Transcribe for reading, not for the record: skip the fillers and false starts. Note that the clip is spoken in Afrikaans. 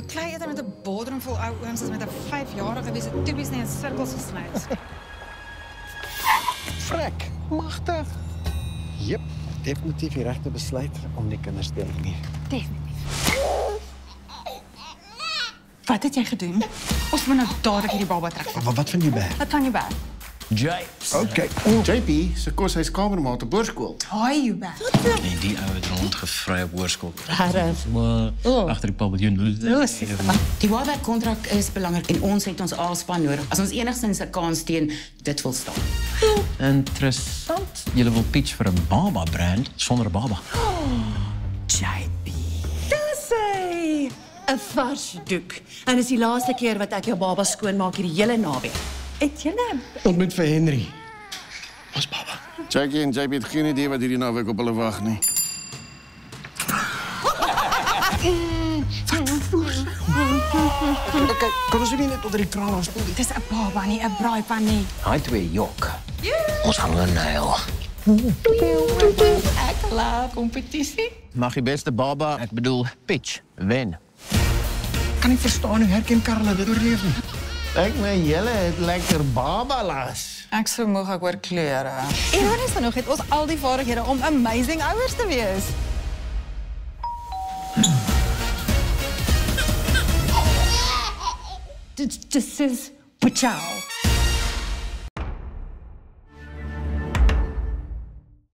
Beklei eerder met 'n bodem vol ou ooms as met 'n 5-jarige wie se tubies nie in sirkels gesny is. Frek, magtig. Jep, definitief die regte besluit om die kinders te hê nie. Definitief. Wat het jy gedoen? Ons moet nou dadelik hierdie baba trek. Wat van jou bag? Wat van jou bag? Japes. Okay. JP, se kos hy's kamermaat op hoërskool. Haai jou bag. En die ou het rondgevry op hoërskool. Regtig? Maar agter die paviljoen. Die Warback-kontrak is belangrik en ons het ons A-span nodig. As ons enigstens 'n kans teen dit wil staan. Interessant. Julle wil pitch vir 'n baba brand sonder 'n baba. JP. Dis hy. 'n Vars doek. En dis die laaste keer wat ek jou baba skoonmaak hierdie hele naweek. Het julle Ontmoet vir Henry. Ons baba. Jackie en JP het geen idee wat hierdie naweek op hulle wag nie. Okay, kan ons nie net onder die kraan aanspoel nie? Dis 'n baba nie, 'n braaipan nie. Hy twee jok. Ons gaan hulle nail. ek laat kompetisie? Mag die beste baba, ek bedoel pitch, wen. Kan nie verstaan hoe herken Karla dit oorleef nie. Ek my julle het lekker babalas. Ek sou moeg ek oor kleure. Ironies genoeg het ons al die vaardighede om amazing ouers te wees. Dit is Pachau.